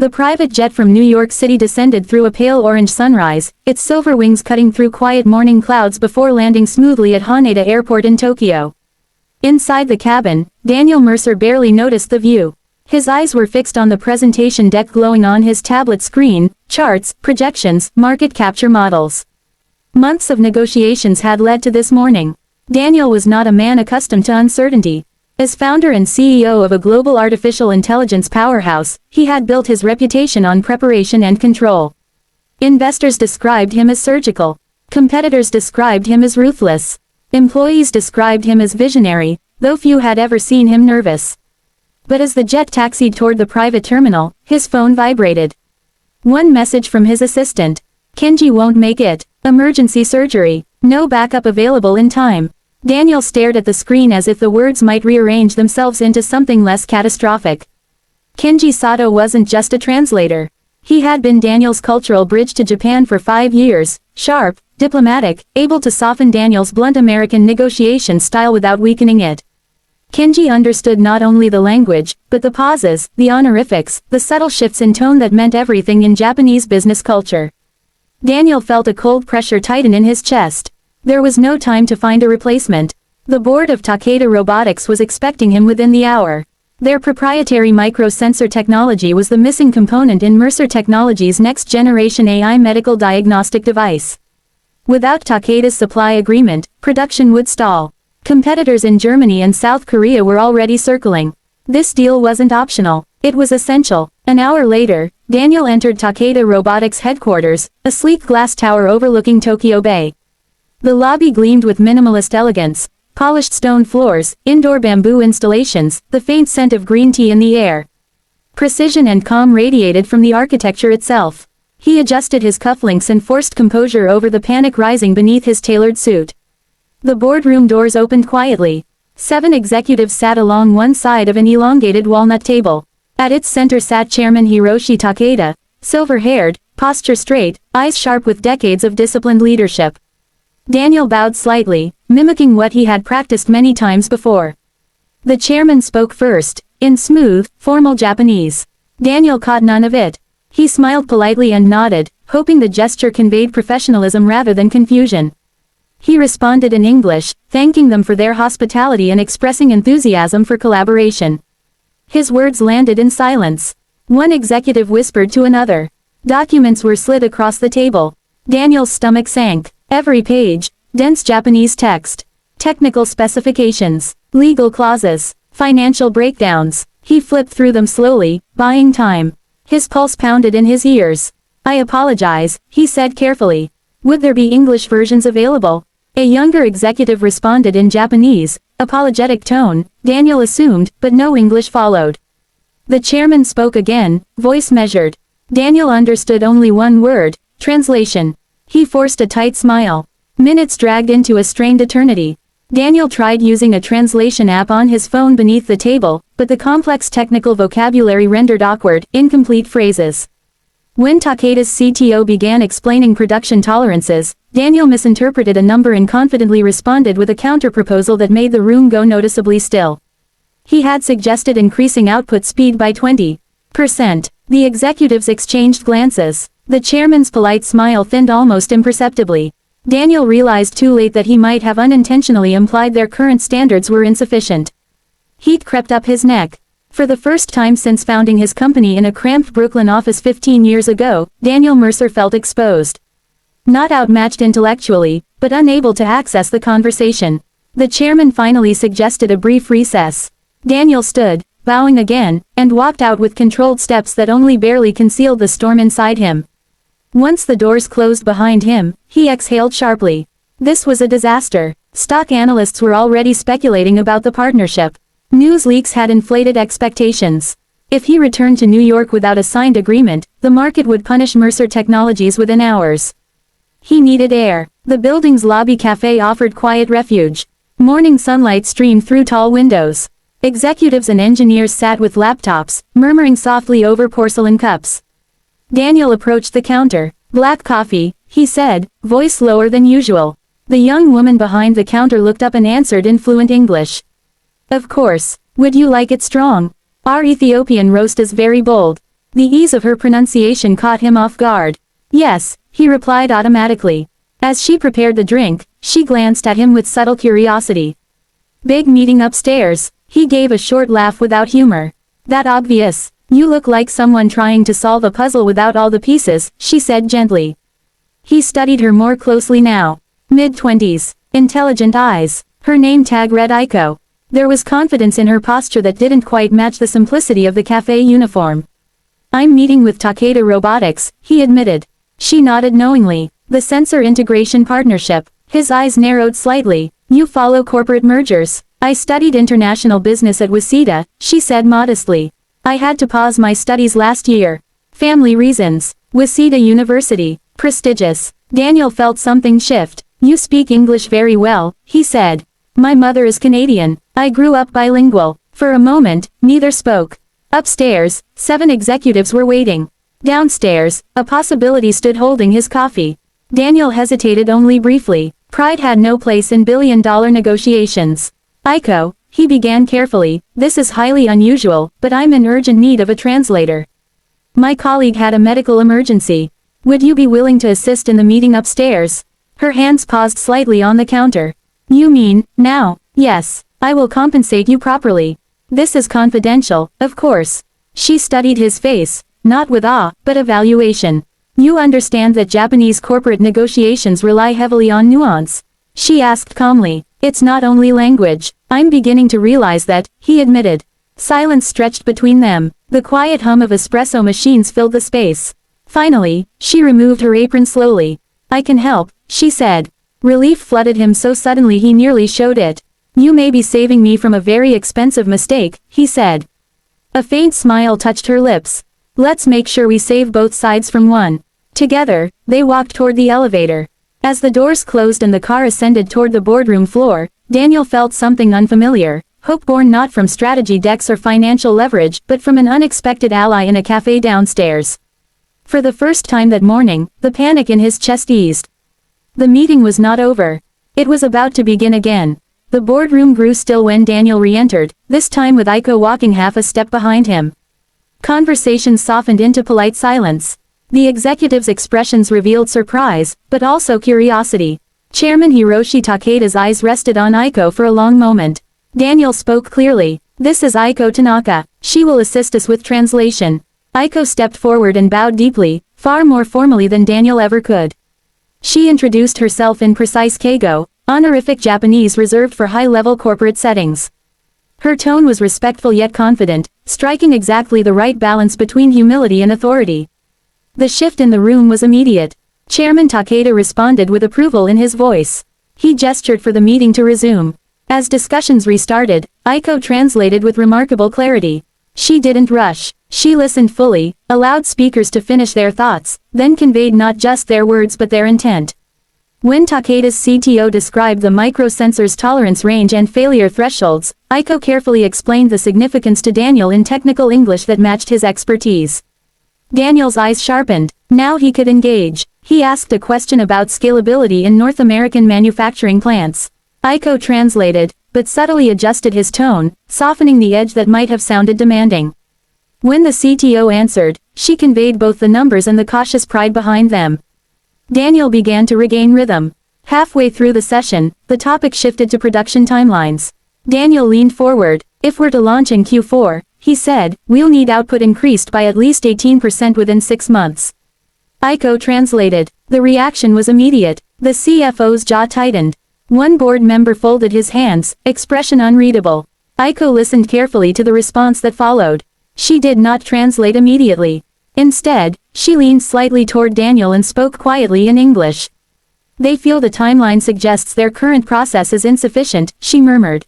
The private jet from New York City descended through a pale orange sunrise, its silver wings cutting through quiet morning clouds before landing smoothly at Haneda Airport in Tokyo. Inside the cabin, Daniel Mercer barely noticed the view. His eyes were fixed on the presentation deck glowing on his tablet screen, charts, projections, market capture models. Months of negotiations had led to this morning. Daniel was not a man accustomed to uncertainty. As founder and CEO of a global artificial intelligence powerhouse, he had built his reputation on preparation and control. Investors described him as surgical. Competitors described him as ruthless. Employees described him as visionary, though few had ever seen him nervous. But as the jet taxied toward the private terminal, his phone vibrated. One message from his assistant. Kenji won't make it. Emergency surgery. No backup available in time. Daniel stared at the screen as if the words might rearrange themselves into something less catastrophic. Kenji Sato wasn't just a translator. He had been Daniel's cultural bridge to Japan for 5 years, sharp, diplomatic, able to soften Daniel's blunt American negotiation style without weakening it. Kenji understood not only the language, but the pauses, the honorifics, the subtle shifts in tone that meant everything in Japanese business culture. Daniel felt a cold pressure tighten in his chest. There was no time to find a replacement. The board of Takeda Robotics was expecting him within the hour. Their proprietary microsensor technology was the missing component in Mercer Technologies' next-generation AI medical diagnostic device. Without Takeda's supply agreement, production would stall. Competitors in Germany and South Korea were already circling. This deal wasn't optional. It was essential. An hour later, Daniel entered Takeda Robotics headquarters, a sleek glass tower overlooking Tokyo Bay. The lobby gleamed with minimalist elegance, polished stone floors, indoor bamboo installations, the faint scent of green tea in the air. Precision and calm radiated from the architecture itself. He adjusted his cufflinks and forced composure over the panic rising beneath his tailored suit. The boardroom doors opened quietly. 7 executives sat along one side of an elongated walnut table. At its center sat Chairman Hiroshi Takeda, silver-haired, posture straight, eyes sharp with decades of disciplined leadership. Daniel bowed slightly, mimicking what he had practiced many times before. The chairman spoke first, in smooth, formal Japanese. Daniel caught none of it. He smiled politely and nodded, hoping the gesture conveyed professionalism rather than confusion. He responded in English, thanking them for their hospitality and expressing enthusiasm for collaboration. His words landed in silence. One executive whispered to another. Documents were slid across the table. Daniel's stomach sank. Every page, dense Japanese text. Technical specifications, legal clauses, financial breakdowns. He flipped through them slowly, buying time. His pulse pounded in his ears. I apologize, he said carefully. Would there be English versions available? A younger executive responded in Japanese, apologetic tone, Daniel assumed, but no English followed. The chairman spoke again, voice measured. Daniel understood only one word, translation. He forced a tight smile. Minutes dragged into a strained eternity. Daniel tried using a translation app on his phone beneath the table, but the complex technical vocabulary rendered awkward, incomplete phrases. When Takeda's CTO began explaining production tolerances, Daniel misinterpreted a number and confidently responded with a counter-proposal that made the room go noticeably still. He had suggested increasing output speed by 20%. The executives exchanged glances. The chairman's polite smile thinned almost imperceptibly. Daniel realized too late that he might have unintentionally implied their current standards were insufficient. Heat crept up his neck. For the first time since founding his company in a cramped Brooklyn office 15 years ago, Daniel Mercer felt exposed. Not outmatched intellectually, but unable to access the conversation. The chairman finally suggested a brief recess. Daniel stood, bowing again, and walked out with controlled steps that only barely concealed the storm inside him. Once the doors closed behind him, he exhaled sharply. This was a disaster. Stock analysts were already speculating about the partnership. News leaks had inflated expectations. If he returned to New York without a signed agreement, the market would punish Mercer Technologies within hours. He needed air. The building's lobby cafe offered quiet refuge. Morning sunlight streamed through tall windows. Executives and engineers sat with laptops, murmuring softly over porcelain cups. Daniel approached the counter. Black coffee, he said, voice lower than usual. The young woman behind the counter looked up and answered in fluent English. Of course. Would you like it strong? Our Ethiopian roast is very bold. The ease of her pronunciation caught him off guard. Yes, he replied automatically. As she prepared the drink, she glanced at him with subtle curiosity. Big meeting upstairs. He gave a short laugh without humor. That obvious. You look like someone trying to solve a puzzle without all the pieces, she said gently. He studied her more closely now. Mid-20s. Intelligent eyes. Her name tag read Aiko. There was confidence in her posture that didn't quite match the simplicity of the cafe uniform. I'm meeting with Takeda Robotics, he admitted. She nodded knowingly. The sensor integration partnership. His eyes narrowed slightly. You follow corporate mergers. I studied international business at Waseda, she said modestly. I had to pause my studies last year. Family reasons. Waseda University. Prestigious. Daniel felt something shift. You speak English very well, he said. My mother is Canadian. I grew up bilingual. For a moment, neither spoke. Upstairs, 7 executives were waiting. Downstairs, a possibility stood holding his coffee. Daniel hesitated only briefly. Pride had no place in billion-dollar negotiations. Aiko, he began carefully, this is highly unusual, but I'm in urgent need of a translator. My colleague had a medical emergency. Would you be willing to assist in the meeting upstairs? Her hands paused slightly on the counter. You mean, now? Yes, I will compensate you properly. This is confidential, of course. She studied his face, not with awe, but evaluation. You understand that Japanese corporate negotiations rely heavily on nuance? She asked calmly. It's not only language. I'm beginning to realize that, he admitted. Silence stretched between them. The quiet hum of espresso machines filled the space. Finally, she removed her apron slowly. I can help, she said. Relief flooded him so suddenly he nearly showed it. You may be saving me from a very expensive mistake, he said. A faint smile touched her lips. Let's make sure we save both sides from one. Together, they walked toward the elevator. As the doors closed and the car ascended toward the boardroom floor, Daniel felt something unfamiliar, hope born not from strategy decks or financial leverage, but from an unexpected ally in a cafe downstairs. For the first time that morning, the panic in his chest eased. The meeting was not over. It was about to begin again. The boardroom grew still when Daniel re-entered, this time with Aiko walking half a step behind him. Conversation softened into polite silence. The executives' expressions revealed surprise, but also curiosity. Chairman Hiroshi Takeda's eyes rested on Aiko for a long moment. Daniel spoke clearly. This is Aiko Tanaka. She will assist us with translation. Aiko stepped forward and bowed deeply, far more formally than Daniel ever could. She introduced herself in precise Keigo, honorific Japanese reserved for high-level corporate settings. Her tone was respectful yet confident, striking exactly the right balance between humility and authority. The shift in the room was immediate. Chairman Takeda responded with approval in his voice. He gestured for the meeting to resume. As discussions restarted, Aiko translated with remarkable clarity. She didn't rush. She listened fully, allowed speakers to finish their thoughts, then conveyed not just their words but their intent. When Takeda's CTO described the microsensor's tolerance range and failure thresholds, Aiko carefully explained the significance to Daniel in technical English that matched his expertise. Daniel's eyes sharpened. Now he could engage. He asked a question about scalability in North American manufacturing plants. Aiko translated, but subtly adjusted his tone, softening the edge that might have sounded demanding. When the CTO answered, she conveyed both the numbers and the cautious pride behind them. Daniel began to regain rhythm. Halfway through the session, the topic shifted to production timelines. Daniel leaned forward. If we're to launch in Q4, he said, we'll need output increased by at least 18% within 6 months. Aiko translated. The reaction was immediate. The CFO's jaw tightened. One board member folded his hands, expression unreadable. Aiko listened carefully to the response that followed. She did not translate immediately. Instead, she leaned slightly toward Daniel and spoke quietly in English. They feel the timeline suggests their current process is insufficient, she murmured.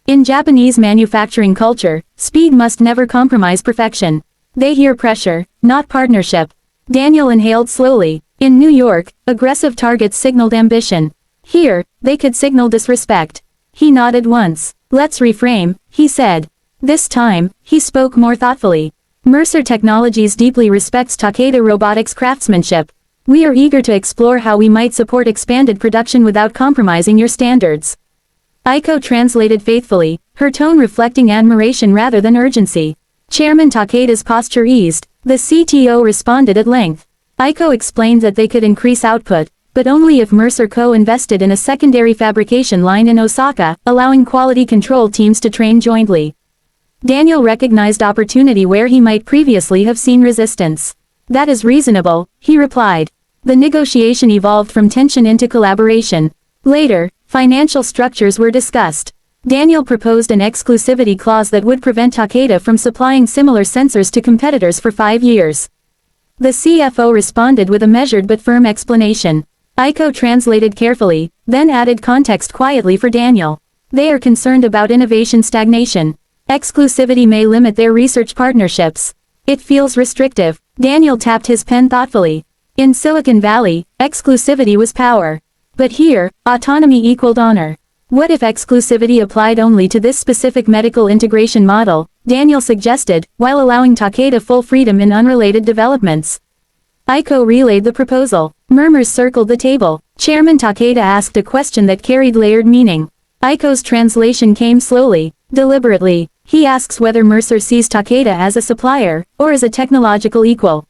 In Japanese manufacturing culture, speed must never compromise perfection. They hear pressure, not partnership. Daniel inhaled slowly. In New York, aggressive targets signaled ambition. Here, they could signal disrespect. He nodded once. Let's reframe, he said. This time, he spoke more thoughtfully. Mercer Technologies deeply respects Takeda Robotics' craftsmanship. We are eager to explore how we might support expanded production without compromising your standards. Aiko translated faithfully, her tone reflecting admiration rather than urgency. Chairman Takeda's posture eased. The CTO responded at length. Aiko explained that they could increase output, but only if Mercer co-invested in a secondary fabrication line in Osaka, allowing quality control teams to train jointly. Daniel recognized opportunity where he might previously have seen resistance. That is reasonable, he replied. The negotiation evolved from tension into collaboration. Later, financial structures were discussed. Daniel proposed an exclusivity clause that would prevent Takeda from supplying similar sensors to competitors for 5 years. The CFO responded with a measured but firm explanation. Aiko translated carefully, then added context quietly for Daniel. They are concerned about innovation stagnation. Exclusivity may limit their research partnerships. It feels restrictive. Daniel tapped his pen thoughtfully. In Silicon Valley, exclusivity was power. But here, autonomy equaled honor. What if exclusivity applied only to this specific medical integration model, Daniel suggested, while allowing Takeda full freedom in unrelated developments. Aiko relayed the proposal. Murmurs circled the table. Chairman Takeda asked a question that carried layered meaning. Aiko's translation came slowly, deliberately. He asks whether Mercer sees Takeda as a supplier, or as a technological equal.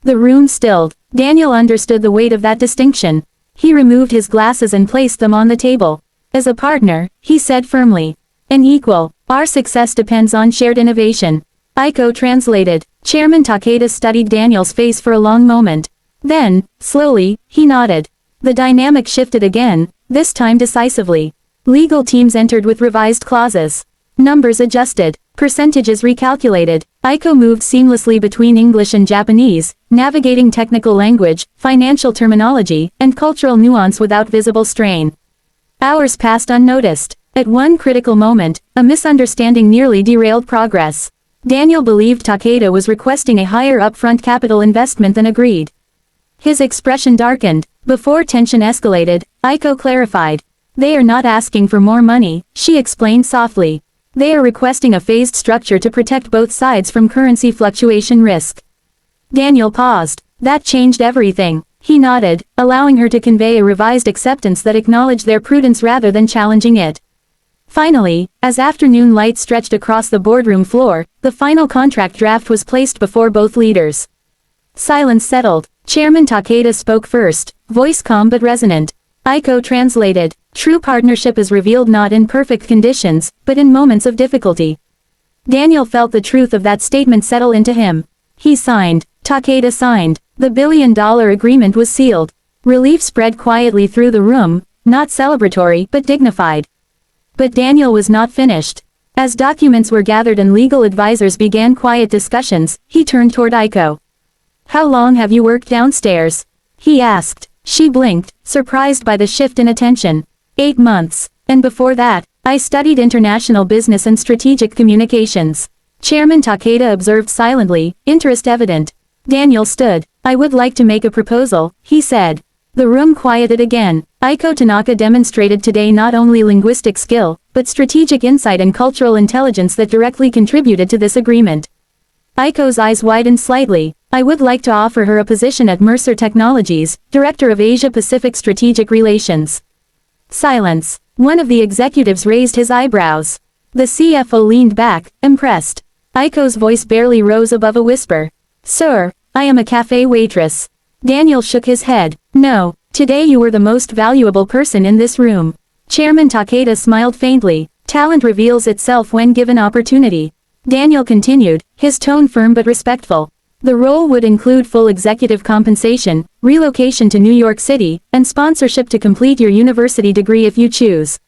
The room stilled. Daniel understood the weight of that distinction. He removed his glasses and placed them on the table. As a partner, he said firmly. An equal. Our success depends on shared innovation. Aiko translated. Chairman Takeda studied Daniel's face for a long moment. Then, slowly, he nodded. The dynamic shifted again, this time decisively. Legal teams entered with revised clauses. Numbers adjusted. Percentages recalculated. Aiko moved seamlessly between English and Japanese, navigating technical language, financial terminology, and cultural nuance without visible strain. Hours passed unnoticed. At one critical moment, a misunderstanding nearly derailed progress. Daniel believed Takeda was requesting a higher upfront capital investment than agreed. His expression darkened. Before tension escalated, Aiko clarified. They are not asking for more money, she explained softly. They are requesting a phased structure to protect both sides from currency fluctuation risk. Daniel paused. That changed everything. He nodded, allowing her to convey a revised acceptance that acknowledged their prudence rather than challenging it. Finally, as afternoon light stretched across the boardroom floor, the final contract draft was placed before both leaders. Silence settled. Chairman Takeda spoke first, voice calm but resonant. Aiko translated. True partnership is revealed not in perfect conditions, but in moments of difficulty. Daniel felt the truth of that statement settle into him. He signed. Takeda signed. The $1 billion agreement was sealed. Relief spread quietly through the room, not celebratory but dignified. But Daniel was not finished. As documents were gathered and legal advisors began quiet discussions, he turned toward Aiko. How long have you worked downstairs? He asked. She blinked, surprised by the shift in attention. 8 months. And before that, I studied international business and strategic communications. Chairman Takeda observed silently, interest evident. Daniel stood. I would like to make a proposal, he said. The room quieted again. Aiko Tanaka demonstrated today not only linguistic skill, but strategic insight and cultural intelligence that directly contributed to this agreement. Aiko's eyes widened slightly. I would like to offer her a position at Mercer Technologies, Director of Asia-Pacific Strategic Relations. Silence. One of the executives raised his eyebrows. The CFO leaned back, impressed. Aiko's voice barely rose above a whisper. Sir, I am a cafe waitress. Daniel shook his head. No, today you were the most valuable person in this room. Chairman Takeda smiled faintly. Talent reveals itself when given opportunity. Daniel continued, his tone firm but respectful. The role would include full executive compensation, relocation to New York City, and sponsorship to complete your university degree if you choose.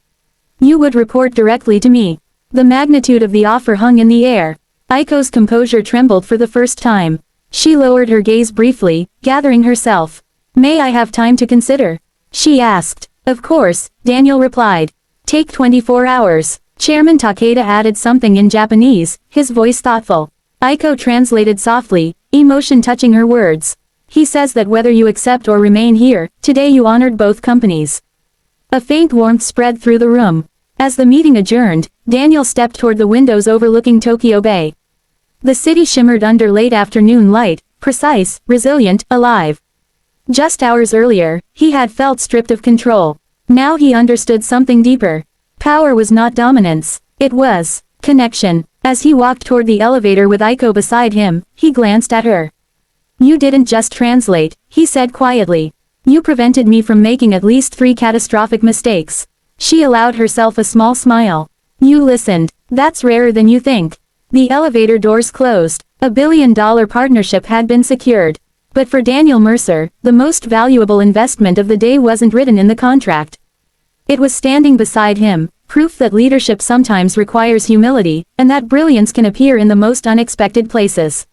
You would report directly to me. The magnitude of the offer hung in the air. Aiko's composure trembled for the first time. She lowered her gaze briefly, gathering herself. May I have time to consider? She asked. Of course, Daniel replied. Take 24 hours. Chairman Takeda added something in Japanese, his voice thoughtful. Aiko translated softly, emotion touching her words. He says that whether you accept or remain here, today you honored both companies. A faint warmth spread through the room. As the meeting adjourned, Daniel stepped toward the windows overlooking Tokyo Bay. The city shimmered under late afternoon light, precise, resilient, alive. Just hours earlier, he had felt stripped of control. Now he understood something deeper. Power was not dominance. It was connection. As he walked toward the elevator with Aiko beside him, he glanced at her. "You didn't just translate," he said quietly. "You prevented me from making at least 3 catastrophic mistakes." She allowed herself a small smile. "You listened. That's rarer than you think." The elevator doors closed. $1 billion partnership had been secured. But for Daniel Mercer, the most valuable investment of the day wasn't written in the contract. It was standing beside him, proof that leadership sometimes requires humility, and that brilliance can appear in the most unexpected places.